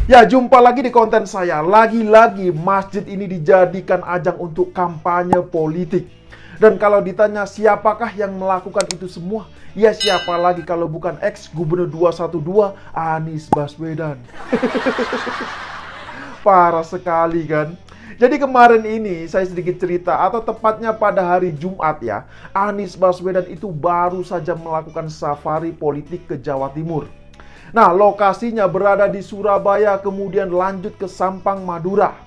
Ya, jumpa lagi di konten saya. Lagi-lagi masjid ini dijadikan ajang untuk kampanye politik. Dan kalau ditanya siapakah yang melakukan itu semua? Ya siapa lagi kalau bukan ex-gubernur 212 Anies Baswedan. Parah sekali kan? Jadi kemarin ini saya sedikit cerita, atau tepatnya pada hari Jumat ya, Anies Baswedan itu baru saja melakukan safari politik ke Jawa Timur. Nah, lokasinya berada di Surabaya, kemudian lanjut ke Sampang, Madura.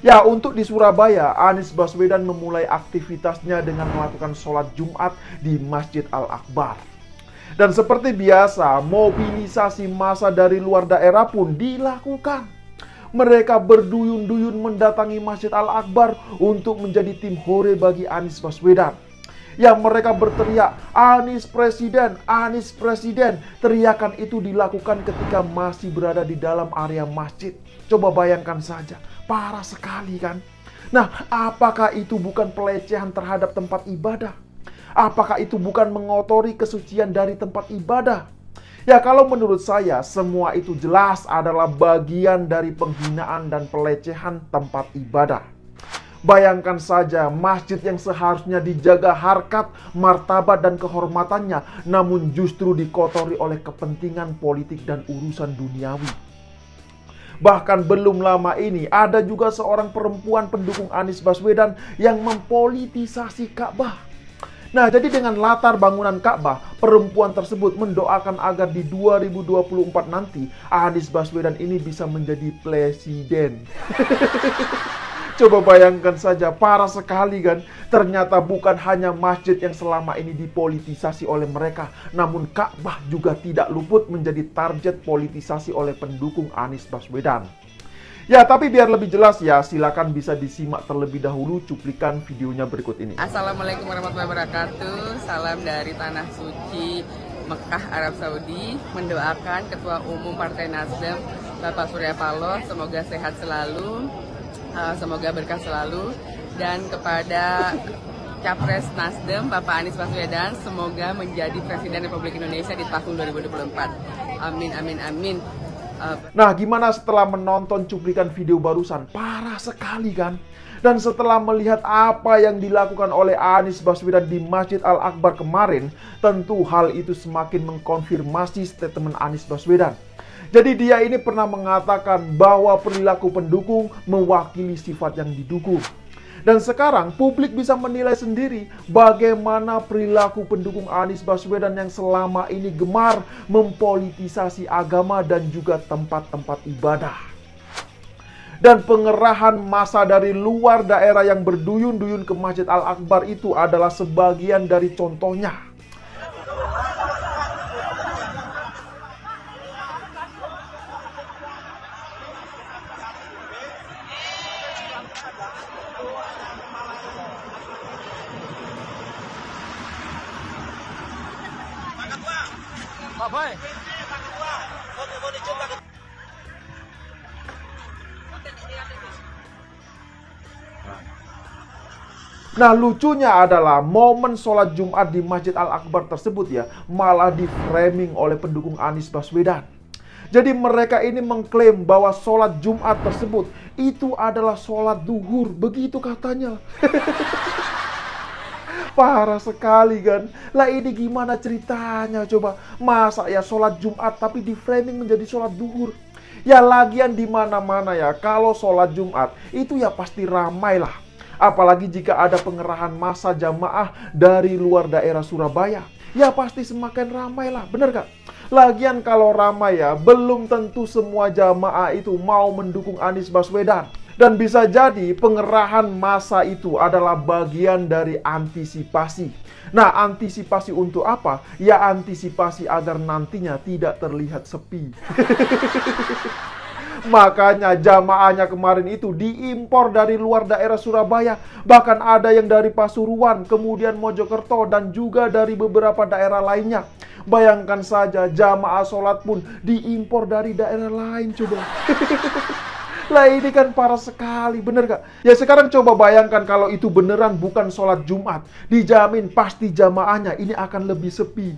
Ya, untuk di Surabaya, Anies Baswedan memulai aktivitasnya dengan melakukan sholat Jumat di Masjid Al-Akbar. Dan seperti biasa, mobilisasi massa dari luar daerah pun dilakukan. Mereka berduyun-duyun mendatangi Masjid Al-Akbar untuk menjadi tim hore bagi Anies Baswedan. Ya, mereka berteriak, Anies Presiden, Anies Presiden. Teriakan itu dilakukan ketika masih berada di dalam area masjid. Coba bayangkan saja, parah sekali kan? Nah, apakah itu bukan pelecehan terhadap tempat ibadah? Apakah itu bukan mengotori kesucian dari tempat ibadah? Ya, kalau menurut saya, semua itu jelas adalah bagian dari penghinaan dan pelecehan tempat ibadah. Bayangkan saja, masjid yang seharusnya dijaga harkat, martabat, dan kehormatannya, namun justru dikotori oleh kepentingan politik dan urusan duniawi. Bahkan belum lama ini, ada juga seorang perempuan pendukung Anies Baswedan yang mempolitisasi Ka'bah. Nah, jadi dengan latar bangunan Ka'bah, perempuan tersebut mendoakan agar di 2024 nanti, Anies Baswedan ini bisa menjadi presiden. Coba bayangkan saja, parah sekali kan? Ternyata bukan hanya masjid yang selama ini dipolitisasi oleh mereka, namun Ka'bah juga tidak luput menjadi target politisasi oleh pendukung Anies Baswedan. Ya, tapi biar lebih jelas ya, silakan bisa disimak terlebih dahulu cuplikan videonya berikut ini. Assalamualaikum warahmatullahi wabarakatuh. Salam dari Tanah Suci Mekah, Arab Saudi. Mendoakan Ketua Umum Partai Nasdem, Bapak Surya Paloh, semoga sehat selalu. Semoga berkah selalu, dan kepada Capres Nasdem Bapak Anies Baswedan, semoga menjadi Presiden Republik Indonesia di tahun 2024. Amin, amin, amin. Nah, gimana setelah menonton cuplikan video barusan? Parah sekali kan? Dan setelah melihat apa yang dilakukan oleh Anies Baswedan di Masjid Al-Akbar kemarin, tentu hal itu semakin mengkonfirmasi statement Anies Baswedan. Jadi dia ini pernah mengatakan bahwa perilaku pendukung mewakili sifat yang didukung. Dan sekarang publik bisa menilai sendiri bagaimana perilaku pendukung Anies Baswedan yang selama ini gemar mempolitisasi agama dan juga tempat-tempat ibadah. Dan pengerahan massa dari luar daerah yang berduyun-duyun ke Masjid Al-Akbar itu adalah sebagian dari contohnya. Nah, lucunya adalah momen sholat Jumat di Masjid Al-Akbar tersebut ya, malah di-framing oleh pendukung Anies Baswedan. Jadi mereka ini mengklaim bahwa sholat Jumat tersebut itu adalah sholat duhur, begitu katanya. Parah sekali kan? Lah ini gimana ceritanya coba? Masa ya sholat Jumat tapi di-framing menjadi sholat duhur? Ya lagian di mana-mana ya, kalau sholat Jumat itu ya pasti ramai lah. Apalagi jika ada pengerahan massa jamaah dari luar daerah Surabaya. Ya pasti semakin ramai lah, bener gak? Lagian kalau ramai ya, belum tentu semua jamaah itu mau mendukung Anies Baswedan. Dan bisa jadi pengerahan massa itu adalah bagian dari antisipasi. Nah, antisipasi untuk apa? Ya antisipasi agar nantinya tidak terlihat sepi. Makanya jamaahnya kemarin itu diimpor dari luar daerah Surabaya. Bahkan ada yang dari Pasuruan, kemudian Mojokerto, dan juga dari beberapa daerah lainnya. Bayangkan saja jamaah sholat pun diimpor dari daerah lain coba. Lah ini kan parah sekali, bener gak? Ya sekarang coba bayangkan kalau itu beneran bukan sholat Jumat. Dijamin pasti jamaahnya ini akan lebih sepi.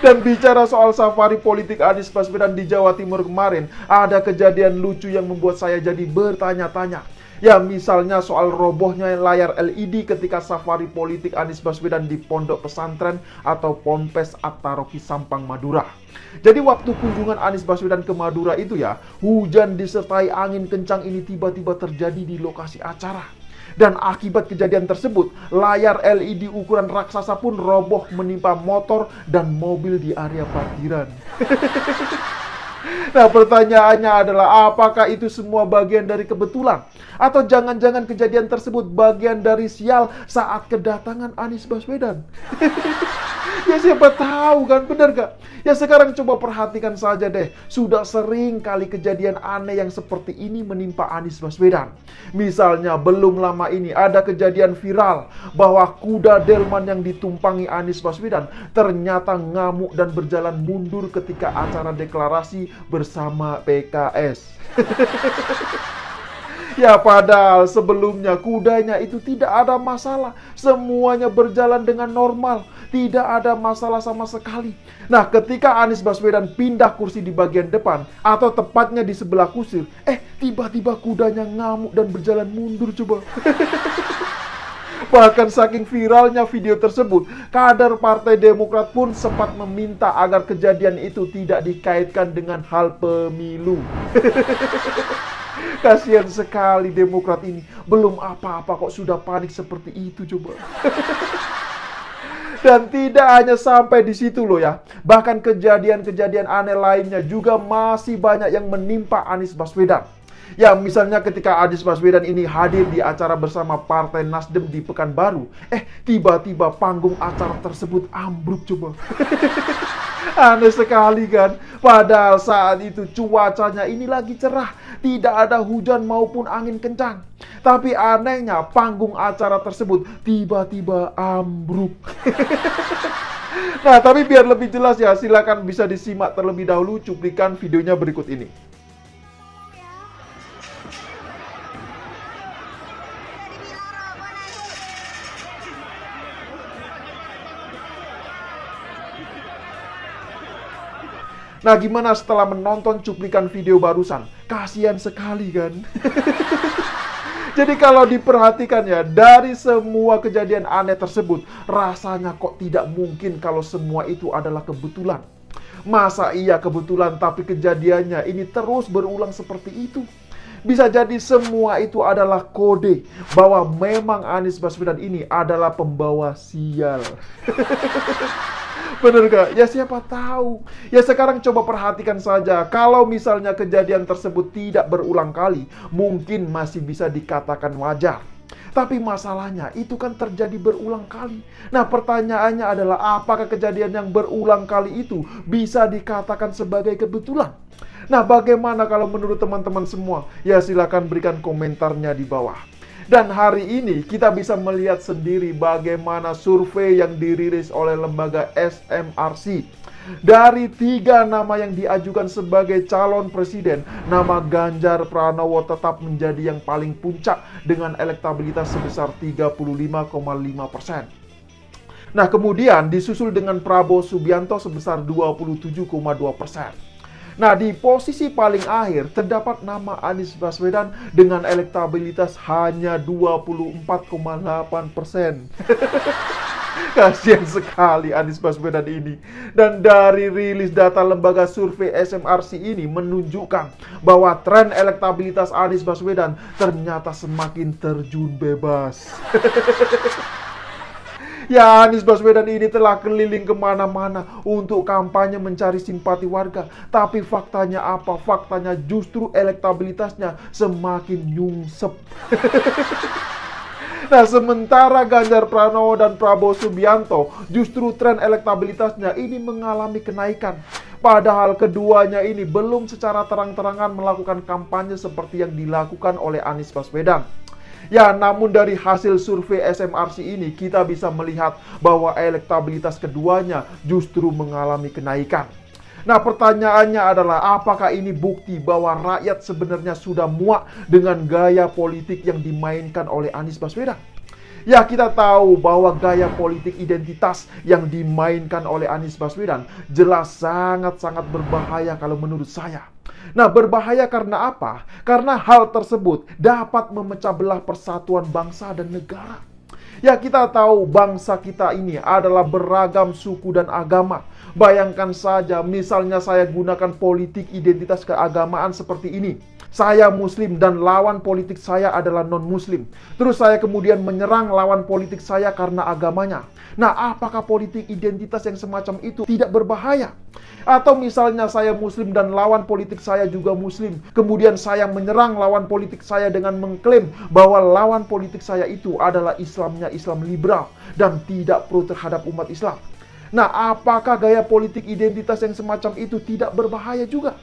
Dan bicara soal safari politik Anies Baswedan di Jawa Timur kemarin, ada kejadian lucu yang membuat saya jadi bertanya-tanya. Ya, misalnya soal robohnya layar LED ketika safari politik Anies Baswedan di Pondok Pesantren atau Ponpes At-Taroki Sampang, Madura. Jadi waktu kunjungan Anies Baswedan ke Madura itu ya, hujan disertai angin kencang ini tiba-tiba terjadi di lokasi acara. Dan akibat kejadian tersebut, layar LED ukuran raksasa pun roboh menimpa motor dan mobil di area parkiran. Nah, pertanyaannya adalah apakah itu semua bagian dari kebetulan? Atau jangan-jangan kejadian tersebut bagian dari sial saat kedatangan Anies Baswedan? Ya siapa tahu kan, benar gak? Ya sekarang coba perhatikan saja deh. Sudah sering kali kejadian aneh yang seperti ini menimpa Anies Baswedan. Misalnya belum lama ini ada kejadian viral bahwa kuda delman yang ditumpangi Anies Baswedan ternyata ngamuk dan berjalan mundur ketika acara deklarasi bersama PKS. Ya padahal sebelumnya kudanya itu tidak ada masalah. Semuanya berjalan dengan normal. Tidak ada masalah sama sekali. Nah, ketika Anies Baswedan pindah kursi di bagian depan, atau tepatnya di sebelah kusir, tiba-tiba kudanya ngamuk dan berjalan mundur coba. Bahkan saking viralnya video tersebut, kader Partai Demokrat pun sempat meminta agar kejadian itu tidak dikaitkan dengan hal pemilu. Kasihan sekali Demokrat ini. Belum apa-apa kok sudah panik seperti itu coba. Dan tidak hanya sampai di situ loh ya. Bahkan kejadian-kejadian aneh lainnya juga masih banyak yang menimpa Anies Baswedan. Ya misalnya ketika Anies Baswedan ini hadir di acara bersama Partai Nasdem di Pekanbaru, tiba-tiba panggung acara tersebut ambruk coba. Aneh sekali kan? Padahal saat itu cuacanya ini lagi cerah, tidak ada hujan maupun angin kencang. Tapi anehnya panggung acara tersebut tiba-tiba ambruk. Nah, tapi biar lebih jelas ya, silakan bisa disimak terlebih dahulu cuplikan videonya berikut ini. Nah, gimana setelah menonton cuplikan video barusan? Kasihan sekali kan? Jadi kalau diperhatikan ya, dari semua kejadian aneh tersebut, rasanya kok tidak mungkin kalau semua itu adalah kebetulan. Masa iya kebetulan tapi kejadiannya ini terus berulang seperti itu? Bisa jadi semua itu adalah kode bahwa memang Anies Baswedan ini adalah pembawa sial. Bener gak? Ya siapa tahu. Ya sekarang coba perhatikan saja. Kalau misalnya kejadian tersebut tidak berulang kali, mungkin masih bisa dikatakan wajar. Tapi masalahnya itu kan terjadi berulang kali. Nah pertanyaannya adalah apakah kejadian yang berulang kali itu bisa dikatakan sebagai kebetulan? Nah bagaimana kalau menurut teman-teman semua? Ya silakan berikan komentarnya di bawah. Dan hari ini kita bisa melihat sendiri bagaimana survei yang dirilis oleh lembaga SMRC. Dari 3 nama yang diajukan sebagai calon presiden, nama Ganjar Pranowo tetap menjadi yang paling puncak dengan elektabilitas sebesar 35,5%. Nah kemudian disusul dengan Prabowo Subianto sebesar 27,2%. Nah, di posisi paling akhir terdapat nama Anies Baswedan dengan elektabilitas hanya 24,8%. Kasihan sekali Anies Baswedan ini. Dan dari rilis data lembaga survei SMRC ini menunjukkan bahwa tren elektabilitas Anies Baswedan ternyata semakin terjun bebas. Ya, Anies Baswedan ini telah keliling kemana-mana untuk kampanye mencari simpati warga. Tapi faktanya apa? Faktanya justru elektabilitasnya semakin nyungsep. Nah, sementara Ganjar Pranowo dan Prabowo Subianto justru tren elektabilitasnya ini mengalami kenaikan. Padahal keduanya ini belum secara terang-terangan melakukan kampanye seperti yang dilakukan oleh Anies Baswedan. Ya, namun dari hasil survei SMRC ini kita bisa melihat bahwa elektabilitas keduanya justru mengalami kenaikan. Nah, pertanyaannya adalah apakah ini bukti bahwa rakyat sebenarnya sudah muak dengan gaya politik yang dimainkan oleh Anies Baswedan? Ya, kita tahu bahwa gaya politik identitas yang dimainkan oleh Anies Baswedan jelas sangat-sangat berbahaya kalau menurut saya. Nah, berbahaya karena apa? Karena hal tersebut dapat memecah belah persatuan bangsa dan negara. Ya, kita tahu bangsa kita ini adalah beragam suku dan agama. Bayangkan saja, misalnya saya gunakan politik identitas keagamaan seperti ini. Saya Muslim dan lawan politik saya adalah non-Muslim. Terus saya kemudian menyerang lawan politik saya karena agamanya. Nah, apakah politik identitas yang semacam itu tidak berbahaya? Atau misalnya saya Muslim dan lawan politik saya juga Muslim. Kemudian saya menyerang lawan politik saya dengan mengklaim bahwa lawan politik saya itu adalah Islamnya Islam liberal dan tidak pro terhadap umat Islam. Nah, apakah gaya politik identitas yang semacam itu tidak berbahaya juga?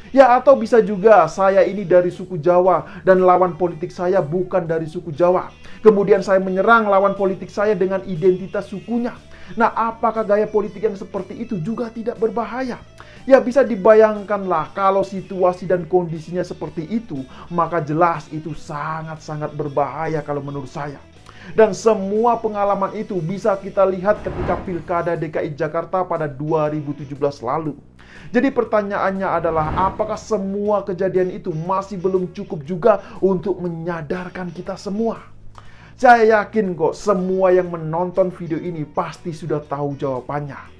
Ya, atau bisa juga saya ini dari suku Jawa dan lawan politik saya bukan dari suku Jawa. Kemudian saya menyerang lawan politik saya dengan identitas sukunya. Nah, apakah gaya politik yang seperti itu juga tidak berbahaya? Ya, bisa dibayangkanlah kalau situasi dan kondisinya seperti itu, maka jelas itu sangat-sangat berbahaya kalau menurut saya. Dan semua pengalaman itu bisa kita lihat ketika Pilkada DKI Jakarta pada 2017 lalu. Jadi pertanyaannya adalah, apakah semua kejadian itu masih belum cukup juga untuk menyadarkan kita semua? Saya yakin kok semua yang menonton video ini pasti sudah tahu jawabannya.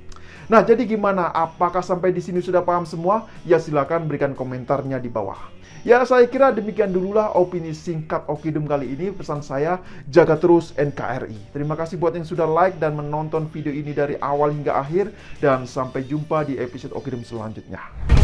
Nah, jadi gimana? Apakah sampai di sini sudah paham semua? Ya, silakan berikan komentarnya di bawah. Ya, saya kira demikian dululah opini singkat Okidum kali ini. Pesan saya, jaga terus NKRI. Terima kasih buat yang sudah like dan menonton video ini dari awal hingga akhir. Dan sampai jumpa di episode Okidum selanjutnya.